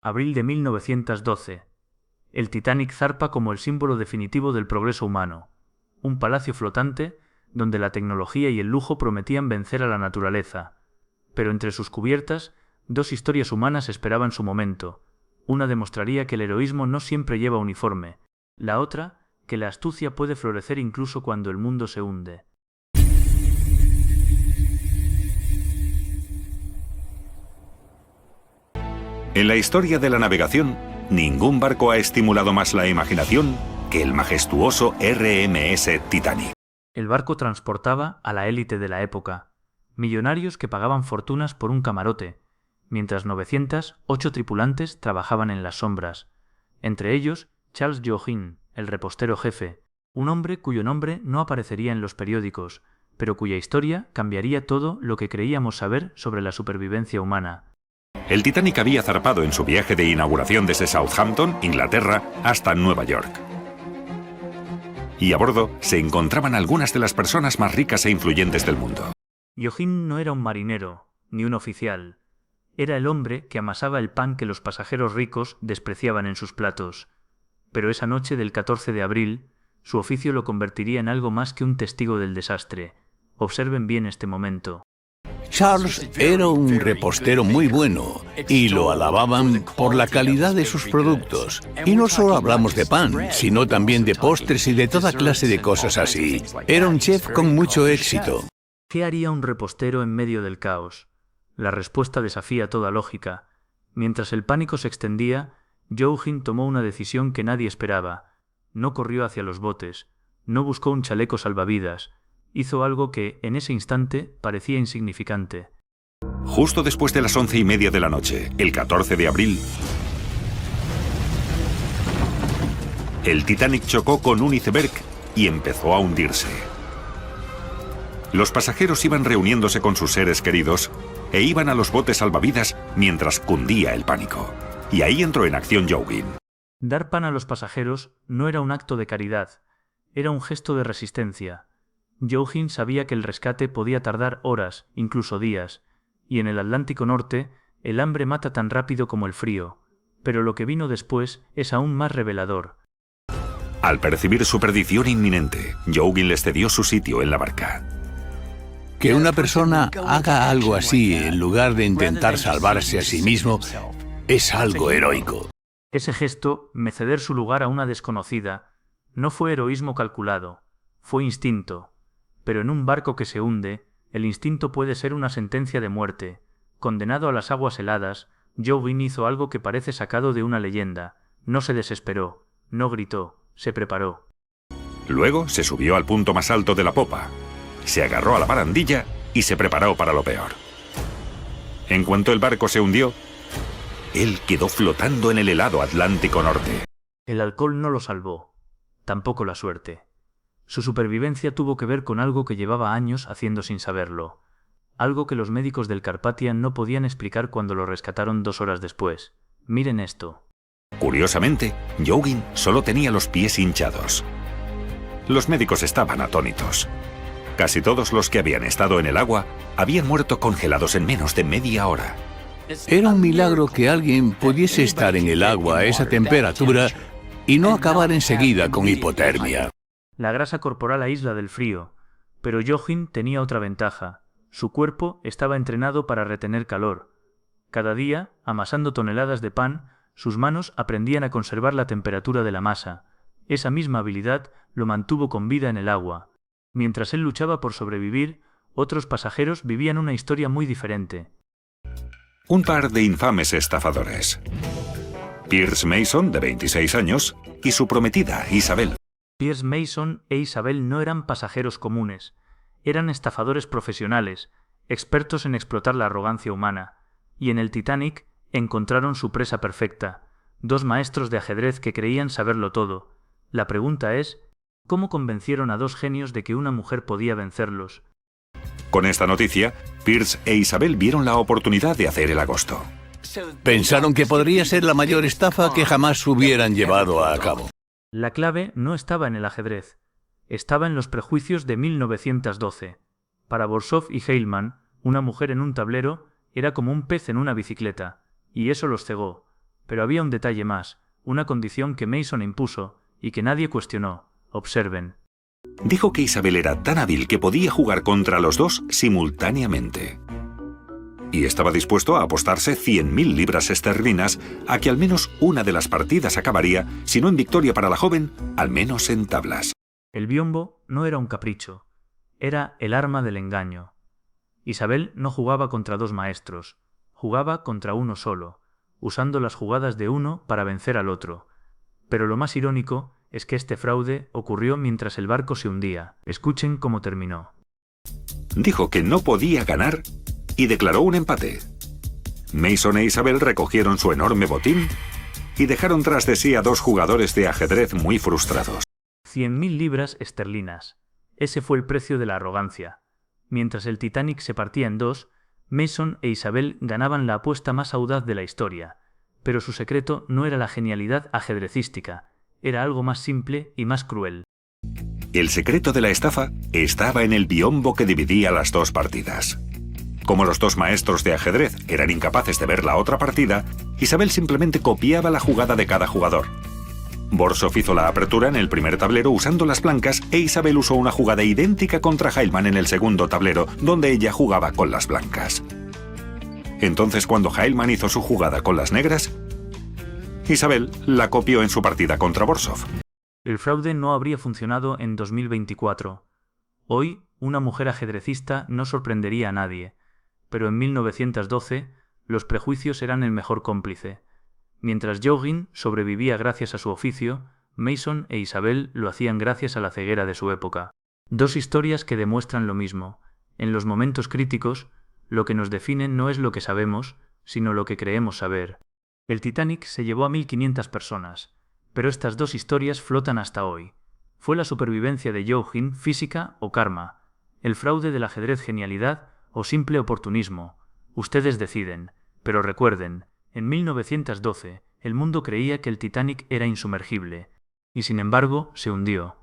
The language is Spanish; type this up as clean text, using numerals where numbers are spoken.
Abril de 1912. El Titanic zarpa como el símbolo definitivo del progreso humano. Un palacio flotante donde la tecnología y el lujo prometían vencer a la naturaleza. Pero entre sus cubiertas, dos historias humanas esperaban su momento. Una demostraría que el heroísmo no siempre lleva uniforme. La otra, que la astucia puede florecer incluso cuando el mundo se hunde. En la historia de la navegación, ningún barco ha estimulado más la imaginación que el majestuoso RMS Titanic. El barco transportaba a la élite de la época, millonarios que pagaban fortunas por un camarote, mientras 908 tripulantes trabajaban en las sombras, entre ellos Charles Joughin, el repostero jefe, un hombre cuyo nombre no aparecería en los periódicos, pero cuya historia cambiaría todo lo que creíamos saber sobre la supervivencia humana. El Titanic había zarpado en su viaje de inauguración desde Southampton, Inglaterra, hasta Nueva York. Y a bordo se encontraban algunas de las personas más ricas e influyentes del mundo. Joughin no era un marinero, ni un oficial. Era el hombre que amasaba el pan que los pasajeros ricos despreciaban en sus platos. Pero esa noche del 14 de abril, su oficio lo convertiría en algo más que un testigo del desastre. Observen bien este momento. Charles era un repostero muy bueno y lo alababan por la calidad de sus productos. Y no solo hablamos de pan, sino también de postres y de toda clase de cosas así. Era un chef con mucho éxito. ¿Qué haría un repostero en medio del caos? La respuesta desafía toda lógica. Mientras el pánico se extendía, Joughin tomó una decisión que nadie esperaba. No corrió hacia los botes, no buscó un chaleco salvavidas. Hizo algo que, en ese instante, parecía insignificante. Justo después de las 11:30 de la noche, el 14 de abril, el Titanic chocó con un iceberg y empezó a hundirse. Los pasajeros iban reuniéndose con sus seres queridos e iban a los botes salvavidas mientras cundía el pánico. Y ahí entró en acción Joughin. Dar pan a los pasajeros no era un acto de caridad, era un gesto de resistencia. Joughin sabía que el rescate podía tardar horas, incluso días, y en el Atlántico Norte el hambre mata tan rápido como el frío, pero lo que vino después es aún más revelador. Al percibir su perdición inminente, Joughin les cedió su sitio en la barca. Que una persona haga algo así en lugar de intentar salvarse a sí mismo es algo heroico. Ese gesto, ceder su lugar a una desconocida, no fue heroísmo calculado, fue instinto. Pero en un barco que se hunde, el instinto puede ser una sentencia de muerte. Condenado a las aguas heladas, Joughin hizo algo que parece sacado de una leyenda. No se desesperó, no gritó, se preparó. Luego se subió al punto más alto de la popa, se agarró a la barandilla y se preparó para lo peor. En cuanto el barco se hundió, él quedó flotando en el helado Atlántico Norte. El alcohol no lo salvó, tampoco la suerte. Su supervivencia tuvo que ver con algo que llevaba años haciendo sin saberlo, algo que los médicos del Carpathia no podían explicar cuando lo rescataron 2 horas después. Miren esto. Curiosamente, Joughin solo tenía los pies hinchados. Los médicos estaban atónitos. Casi todos los que habían estado en el agua habían muerto congelados en menos de media hora. Era un milagro que alguien pudiese estar en el agua a esa temperatura y no acabar enseguida con hipotermia. La grasa corporal aísla del frío, pero Joughin tenía otra ventaja. Su cuerpo estaba entrenado para retener calor. Cada día, amasando toneladas de pan, sus manos aprendían a conservar la temperatura de la masa. Esa misma habilidad lo mantuvo con vida en el agua. Mientras él luchaba por sobrevivir, otros pasajeros vivían una historia muy diferente. Un par de infames estafadores. Pierce Mason, de 26 años, y su prometida, Isabel. Pierce Mason e Isabel no eran pasajeros comunes, eran estafadores profesionales, expertos en explotar la arrogancia humana, y en el Titanic encontraron su presa perfecta, 2 maestros de ajedrez que creían saberlo todo. La pregunta es, ¿cómo convencieron a 2 genios de que una mujer podía vencerlos? Con esta noticia, Pierce e Isabel vieron la oportunidad de hacer el agosto. Pensaron que podría ser la mayor estafa que jamás hubieran llevado a cabo. La clave no estaba en el ajedrez, estaba en los prejuicios de 1912. Para Borsov y Heilmann, una mujer en un tablero era como un pez en una bicicleta, y eso los cegó. Pero había un detalle más, una condición que Mason impuso y que nadie cuestionó. Observen. Dijo que Isabel era tan hábil que podía jugar contra los dos simultáneamente. Y estaba dispuesto a apostarse 100.000 libras esterlinas a que al menos una de las partidas acabaría, si no en victoria para la joven, al menos en tablas. El biombo no era un capricho, era el arma del engaño. Isabel no jugaba contra dos maestros, jugaba contra uno solo, usando las jugadas de uno para vencer al otro. Pero lo más irónico es que este fraude ocurrió mientras el barco se hundía. Escuchen cómo terminó. Dijo que no podía ganar y declaró un empate. Mason e Isabel recogieron su enorme botín y dejaron tras de sí a dos jugadores de ajedrez muy frustrados. 100.000 libras esterlinas. Ese fue el precio de la arrogancia. Mientras el Titanic se partía en dos, Mason e Isabel ganaban la apuesta más audaz de la historia. Pero su secreto no era la genialidad ajedrecística, era algo más simple y más cruel. El secreto de la estafa estaba en el biombo que dividía las dos partidas. Como los dos maestros de ajedrez eran incapaces de ver la otra partida, Isabel simplemente copiaba la jugada de cada jugador. Borsov hizo la apertura en el primer tablero usando las blancas e Isabel usó una jugada idéntica contra Heilmann en el segundo tablero, donde ella jugaba con las blancas. Entonces, cuando Heilmann hizo su jugada con las negras, Isabel la copió en su partida contra Borsov. El fraude no habría funcionado en 2024. Hoy, una mujer ajedrecista no sorprendería a nadie, pero en 1912 los prejuicios eran el mejor cómplice. Mientras Joggin sobrevivía gracias a su oficio, Mason e Isabel lo hacían gracias a la ceguera de su época. Dos historias que demuestran lo mismo. En los momentos críticos, lo que nos define no es lo que sabemos, sino lo que creemos saber. El Titanic se llevó a 1.500 personas, pero estas dos historias flotan hasta hoy. ¿Fue la supervivencia de Joggin física o karma? ¿El fraude del ajedrez genialidad o simple oportunismo? Ustedes deciden, pero recuerden, en 1912 el mundo creía que el Titanic era insumergible, y sin embargo se hundió.